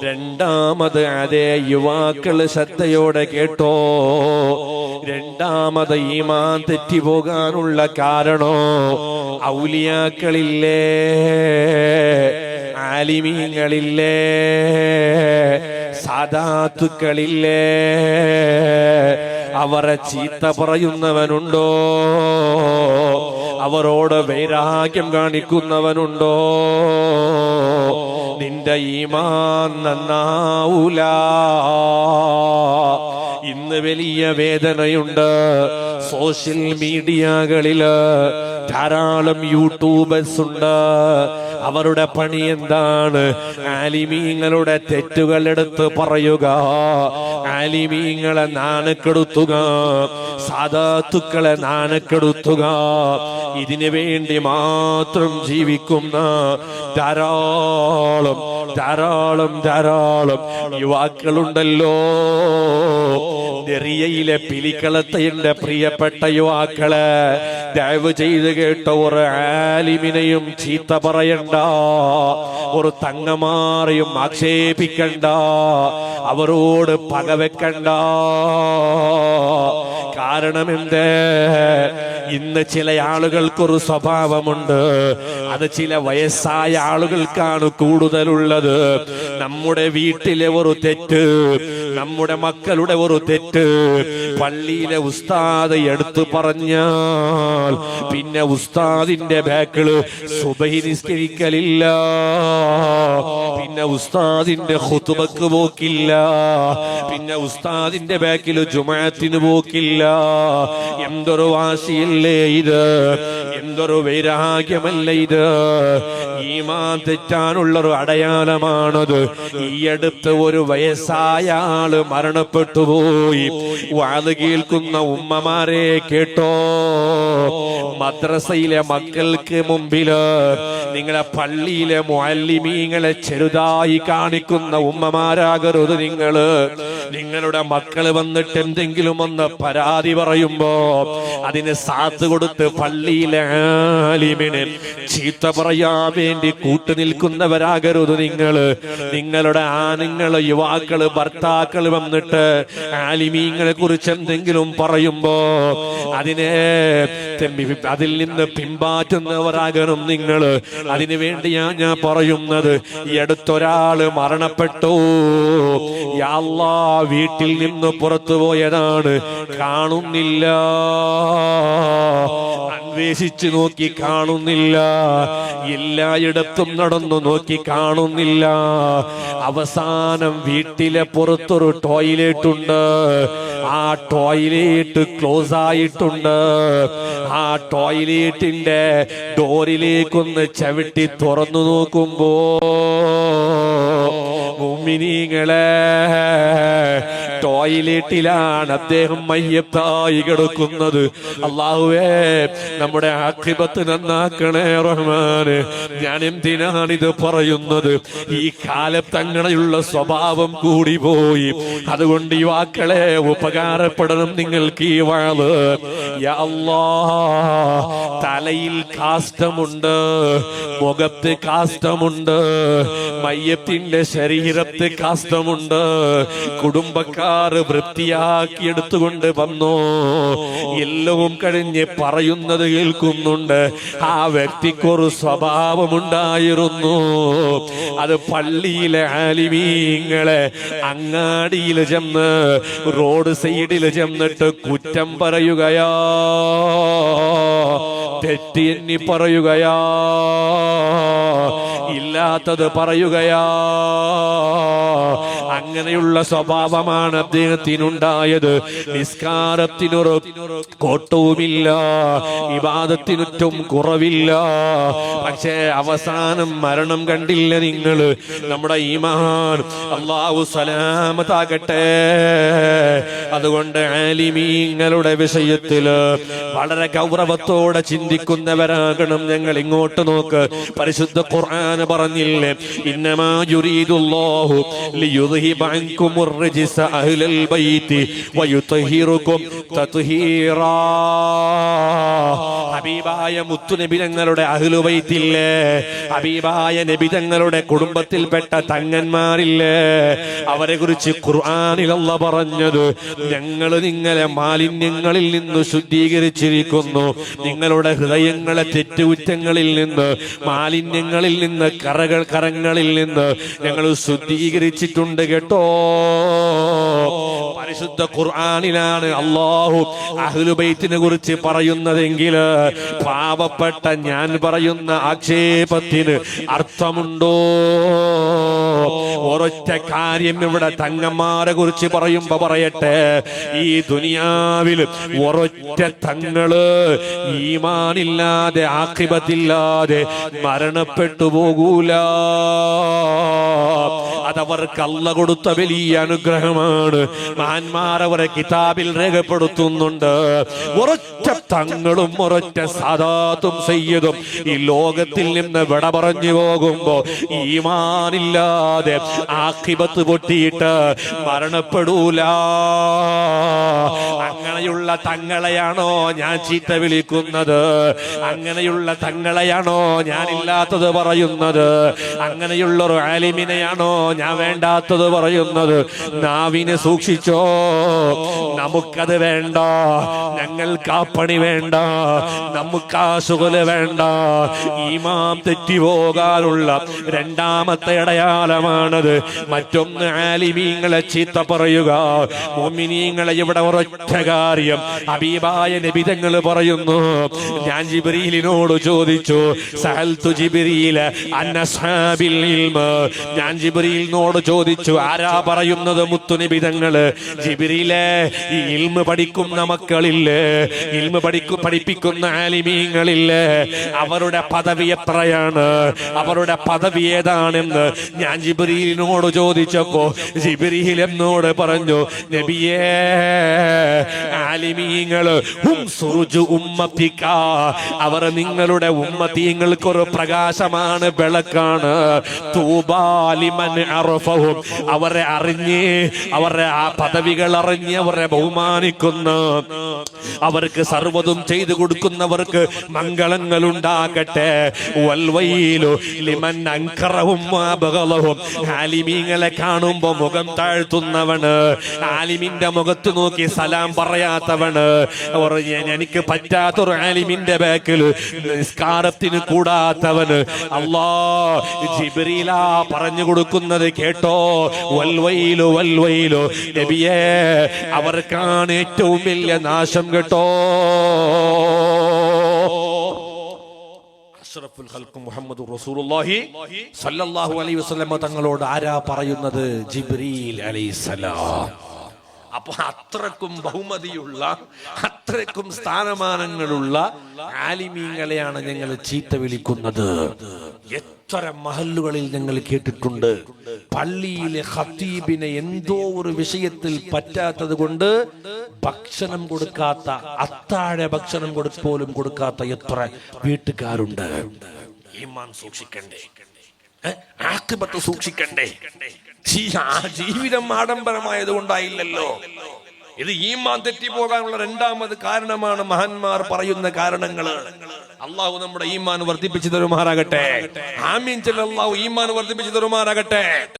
രണ്ടാമത് അതേ യുവാക്കള് ശ്രദ്ധയോടെ കേട്ടോ, രണ്ടാമത് ഈമാൻ തെറ്റിപ്പോകാനുള്ള കാരണോ ഔലിയാക്കളില്ലേ, ആലിമീങ്ങളില്ലേ, സാദാത്തുക്കളില്ലേ, അവരെ ചീത്ത പറയുന്നവനുണ്ടോ, അവരോട് വൈരാഗ്യം കാണിക്കുന്നവനുണ്ടോ, നിന്റെ ഈമാൻ നന്നാവൂല. ഇന്ന് വലിയ വേദനയുണ്ട്. സോഷ്യൽ മീഡിയകളില് ധാരാളം യൂട്യൂബേഴ്സ് ഉണ്ട്. അവരുടെ പണി എന്താണ്? ആലിമീങ്ങളുടെ തെറ്റുകൾ എടുത്ത് പറയുക, ആലിമീങ്ങളെ നാണക്കെടുത്തുക, സാദാത്തുക്കളെ നാണക്കെടുത്തുക. ഇതിനു വേണ്ടി മാത്രം ജീവിക്കുന്ന ധാരാളം ധാരാളം ധാരാളം യുവാക്കളുണ്ടല്ലോ. നെറിയയിലെ പിലിക്കളത്തയുടെ പ്രിയപ്പെട്ട യുവാക്കളെ, ദയവ് ചെയ്ത് കേട്ട ഒരു ആലിമിനെയും ചീത്ത പറയണ്ട, ഒരു തങ്ങമാരെയും ആക്ഷേപിക്കണ്ട, അവരോട് പകവെക്കണ്ട. കാരണം എന്തേ? ഇന്ന് ചില ആളുകൾക്കൊരു സ്വഭാവമുണ്ട്, അത് ചില വയസ്സായ ആളുകൾക്കാണ് കൂടുതലുള്ളത്. നമ്മുടെ വീട്ടിലെ ഒരു തെറ്റ്, നമ്മുടെ മക്കളുടെ ഒരു തെറ്റ് പള്ളിയിലെ ഉസ്താദ് എടുത്തു പറഞ്ഞാൽ പിന്നെ ഉസ്താദിന്റെ ബാക്കില് സുബഹി നിസ്കരിക്കലില്ല, പിന്നെ ഉസ്താദിന്റെ ഖുതുബക്ക് പോക്കില്ല, പിന്നെ ഉസ്താദിന്റെ ബാക്കില് ജുമാഅത്തിന് പോക്കില്ല. എന്തൊരു വാശിയല്ലേ ഇത്, എന്തൊരു വൈരാഗ്യമല്ലേ ഇത്. ഈമാൻ തെറ്റാനുള്ളൊരു അടയാളമാണത്. ഈ അടുത്ത് ഒരു വയസ്സായ ആള് മരണപ്പെട്ടുപോയി. വാത് കേൾക്കുന്ന ഉമ്മമാരെ കേട്ടോ, മദ്രസയിലെ മക്കൾക്ക് മുമ്പില് നിങ്ങളെ പള്ളിയിലെ മുഅല്ലിമീങ്ങളെ ചെറുതായി കാണിക്കുന്ന ഉമ്മമാരാകരുത് നിങ്ങള്. നിങ്ങളുടെ മക്കള് വന്നിട്ട് എന്തെങ്കിലും ഒന്ന് പരാതി പറയുമ്പോ അതിന് സാത്ത് കൊടുത്ത് പള്ളിയിലെ ആലിമിനെ ചീത്ത പറയാൻ വേണ്ടി കൂട്ടുനിൽക്കുന്നവരാകരുത് നിങ്ങള്. നിങ്ങളുടെ ആണുങ്ങള്, യുവാക്കള്, ഭർത്താക്കള് വന്നിട്ട് ആലിമീങ്ങളെ കുറിച്ച് എന്തെങ്കിലും പറയുമ്പോ അതിൽ നിന്ന് പിൻപാറ്റുന്നവരാകണം നിങ്ങള്. അതിനു വേണ്ടിയാ ഞാൻ പറയുന്നത്. ഈ അടുത്തൊരാള് മരണപ്പെട്ടു. യാ അല്ലാഹ്, വീട്ടിൽ നിന്ന് പുറത്തു പോയതാണ്, കാണുന്നില്ല. അന്വേഷിച്ചു നോക്കി കാണുന്നില്ല, എല്ലായിടത്തും നടന്നു നോക്കി കാണുന്നില്ല. അവസാനം വീട്ടിലെ പുറത്തൊരു ടോയ്ലറ്റ് ഉണ്ട്, ആ ടോയ്ലറ്റ് ക്ലോസ് ആയിട്ടുണ്ട്. ആ ടോയ്ലറ്റിന്റെ ഡോറിലേക്കൊന്ന് ചവിട്ടി തുറന്നു നോക്കുമ്പോ മുഅ്മിനീങ്ങളെ, ടോയ്ലറ്റിലാണ് അദ്ദേഹം മയ്യത്തായി കിടക്കുന്നത്. അല്ലാഹുവേ, നമ്മുടെ ആഖിബത്ത് നന്നാക്കണേ റഹ്മാനെ. ഞാൻ എന്തിനാണിത് പറയുന്നത്? ഈ കാലത്ത് അങ്ങനെയുള്ള സ്വഭാവം കൂടി പോയി. അതുകൊണ്ട് യുവാക്കളെ, ഉപകാരപ്പെടണം നിങ്ങൾക്ക് ഈ വാള്. യാ അല്ലാഹ്, തലയിൽ കാഷ്ടമുണ്ട്, മുഖത്ത് കാഷ്ടമുണ്ട്, മയ്യത്തിന്റെ ശരീരത്ത് കാഷ്ടമുണ്ട്. കുടുംബക്കാർ വൃത്തിയാക്കി എടുത്തുകൊണ്ട് വന്നു. എല്ലാം കഴിഞ്ഞ് പറയുന്നത് കേൾക്കുന്നുണ്ട്. ആ വ്യക്തിക്കൊരു സ്വഭാവമുണ്ടായിരുന്നു. അത് പള്ളിയിലെ ആലിമീങ്ങളെ അങ്ങാടിയിൽ ചെന്ന് റോഡ് സൈഡിൽ ചെന്നിട്ട് കുറ്റം പറയുകയാ, തെറ്റി എണ്ണി പറയുകയാ, ഇല്ലാത്തത് പറയുകയാ. അങ്ങനെയുള്ള സ്വഭാവമാണ് അദ്ദേഹത്തിനുണ്ടായത്. നിസ്കാരത്തിനൊരു കോട്ടവുമില്ല, ഇബാദത്തിനൊറ്റും കുറവില്ല. പക്ഷേ അവസാനം മരണം കണ്ടില്ല നിങ്ങള്. നമ്മുടെ ഈമാൻ അല്ലാഹു സലാമത്താകട്ടെ. അതുകൊണ്ട് ആലിമീങ്ങളുടെ വിഷയത്തില് വളരെ ഗൗരവത്തോടെ ചിന്തിക്കുന്നവരാകണം ഞങ്ങൾ. ഇങ്ങോട്ട് നോക്ക്, പരിശുദ്ധ ഖുർആൻ പറഞ്ഞില്ലേ, ഇന്നമാ യുരീദുല്ലാഹു ലിയുദ്ഹിബ അൻകുമുർ റിജ്സ അഹ്ലൽ ബൈത്തി വയുത്ഹിറുകും തത്ഹീറാ. ഹബീബായ മുത്തുനബി തങ്ങളുടെ അഹ്ലു ബൈത്തില്ലേ, ഹബീബായ നബി തങ്ങളുടെ കുടുംബത്തിൽപ്പെട്ട തങ്ങന്മാരില്ലേ, അവരെ കുറിച്ച് ഖുർആനിൽ അല്ലാഹ് പറഞ്ഞത്, ഞങ്ങൾ നിങ്ങളെ മാലിന്യങ്ങളിൽ നിന്ന് ശുദ്ധീകരിച്ചിരിക്കുന്നു, നിങ്ങളുടെ ഹൃദയങ്ങളെ തെറ്റുകുറ്റങ്ങളിൽ നിന്ന്, മാലിന്യങ്ങളിൽ നിന്ന്, കറങ്ങളിൽ നിന്ന് ഞങ്ങൾ ശുദ്ധീകരിച്ചിട്ടുണ്ട് കേട്ടോ. പരിശുദ്ധ ഖുർആനിലാണ് അല്ലാഹു അഹ്ലു ബൈത്തിനെ കുറിച്ച് പറയുന്നതെങ്കിൽ പാവപ്പെട്ട ഞാൻ പറയുന്ന ആക്ഷേപത്തിന് അർത്ഥമുണ്ടോ? ഒരൊറ്റ കാര്യം ഇവിടെ തങ്ങന്മാരെ കുറിച്ച് പറയുമ്പോ പറയട്ടെ, ഈ ദുനിയാവിൽ ഒരൊറ്റ തങ്ങള് ഈമാനില്ലാതെ ആഖിബത്തില്ലാതെ മരണപ്പെട്ടു പോകൂല. അതവർക്ക് അല്ലാഹ് കൊടുത്ത വലിയ അനുഗ്രഹമാണ്. മഹാന്മാർ അവരെ കിതാബിൽ രേഖപ്പെടുത്തുന്നുണ്ട്. ഒരൊറ്റ തങ്ങളും ഒരൊറ്റ സാദാത്തും സയ്യിദും ഈ ലോകത്തിൽ നിന്ന് വിട പറഞ്ഞു പോകുമ്പോ ഈമാനില്ലാതെ ആഖിബത്ത് പൊട്ടിയിട്ട് മരണപ്പെടൂല. അങ്ങനെയുള്ള തങ്ങളെയാണോ ഞാൻ ചീത്ത വിളിക്കുന്നത്? അങ്ങനെയുള്ള തങ്ങളെയാണോ ഞാനില്ലാത്തത് പറയുന്നത്? അങ്ങനെയുള്ളൊരു ആലിമിനെയാണോ ഞാൻ വേണ്ടാത്തത് പറയുന്നത്? നാവിനെ സൂക്ഷിച്ചോ, നമുക്കത് വേണ്ട, ഞങ്ങൾക്ക് ആ പണി വേണ്ട, നമുക്ക് ആ ശുഗല് വേണ്ട. ഈമാൻ തെറ്റിപ്പോകാനുള്ള രണ്ടാമത്തെ അടയാളമാണത്. മറ്റൊന്ന് ആലിമീങ്ങളെ ചീത്ത പറയുക. മുഅ്മിനീങ്ങളെ ഇവിടെ ഒരൊറ്റ കാര്യം ഹബീബായ നബി തങ്ങൾ പറയുന്നു. ഞാൻ ജിബ്രീലിനോട് ചോദിച്ചു, സഅൽതു ജിബ്രീല അൻ അസ്ഹാബിൽ ഇൽമ്. ഞാൻ ജിബ്രീലിനോട് ചോദിച്ചു, ആരാ പറയുന്നത് മുത്തുനബി തങ്ങള്? ജിബ്രീലേ, ഈ ഇൽമ് പഠിക്കുന്ന മക്കളില്ലേ, ഇൽമ് പഠിപ്പിക്കുന്ന ആലിമീങ്ങളില്ലേ, അവരുടെ പദവി എത്രയാണ്, അവരുടെ പദവി ഏതാണെന്ന് ഞാൻ ജിബ്രീലിനോട് ചോദിച്ചപ്പോ ജിബ്രീൽ എന്നോട് പറഞ്ഞു, നബിയേ, ആലിമീങ്ങള് ഹും സുറുജു ഉമ്മത്തിക, അവർ നിങ്ങളുടെ ഉമ്മത്തീങ്ങൾക്ക് ഒരു പ്രകാശമാണ്, വിളക്കാണ്. തൂബാ ലിമൻ അറഫഹും, അവരെ അറിഞ്ഞ്, അവരുടെ ആ പദവികൾ അറിഞ്ഞ് അവരെ ബഹുമാനിക്കുന്ന, അവർക്ക് സർവ്വതും ചെയ്തു കൊടുക്കുന്നവർക്ക് മംഗളങ്ങൾ ഉണ്ടാകട്ടെ. വൽവൈലു ലിമൻ അൻകറഹും വബഗളഹും, ആലിമീങ്ങളെ കാണുമ്പോ മുഖം താഴ്ത്തുന്നവന്, ആലിമിന്റെ മുഖത്ത് നോക്കി സലാം പറയാത്തവന്, എനിക്ക് പറ്റാത്തൊരു ആലിമിന്റെ ബാക്കിൽ നിസ്കാരത്തിന് കൂടാത്തവന്, അല്ലാഹ് ജിബ്രീലാ പറഞ്ഞു കൊടുക്കുന്നത് കേട്ടോ. വൽവൈലു വൽവൈലു, നബിയേ, അവർക്കാണ് ഏറ്റവും വലിയ നാശം കേട്ടോ. അഷ്റഫുൽ ഖൽഖ് മുഹമ്മദുർ റസൂലുള്ളാഹി സ്വല്ലല്ലാഹു അലൈഹി വസല്ലം തങ്ങളോട് ആരാ പറയുന്നത്? ജിബ്രീൽ അലൈഹിസ്സലാം. അപ്പൊ അത്രക്കും ബഹുമതിയുള്ള, അത്രക്കും സ്ഥാനമാനങ്ങളുള്ള ആലിമീങ്ങളെയാണ് ഞങ്ങൾ ചീത്ത വിളിക്കുന്നത്. എത്ര മഹല്ലുകളിൽ ഞങ്ങൾ കേട്ടിട്ടുണ്ട്. പള്ളിയിലെ ഖത്തീബിനെ എന്തോ ഒരു വിഷയത്തിൽ പറ്റാത്തത് കൊണ്ട് ഭക്ഷണം കൊടുക്കാത്ത, അത്താഴ ഭക്ഷണം പോലും കൊടുക്കാത്ത എത്ര വീട്ടുകാരുണ്ട്. ഈമാൻ സൂക്ഷിക്കണ്ടേ, ആഖിബത്ത് സൂക്ഷിക്കണ്ടേ. ജീവിതം ആഡംബരമായത് കൊണ്ടായില്ലല്ലോ. ഇത് ഈമാൻ തെറ്റിപ്പോകാനുള്ള രണ്ടാമത് കാരണമാണ് മഹാന്മാർ പറയുന്ന കാരണങ്ങള്. അള്ളാഹു നമ്മുടെ ഈമാൻ വർദ്ധിപ്പിച്ചു തരുമാറാകട്ടെ. ആമീൻ ചൊല്ല്. അള്ളാഹു ഈമാൻ വർദ്ധിപ്പിച്ചു തരുമാറാകട്ടെ.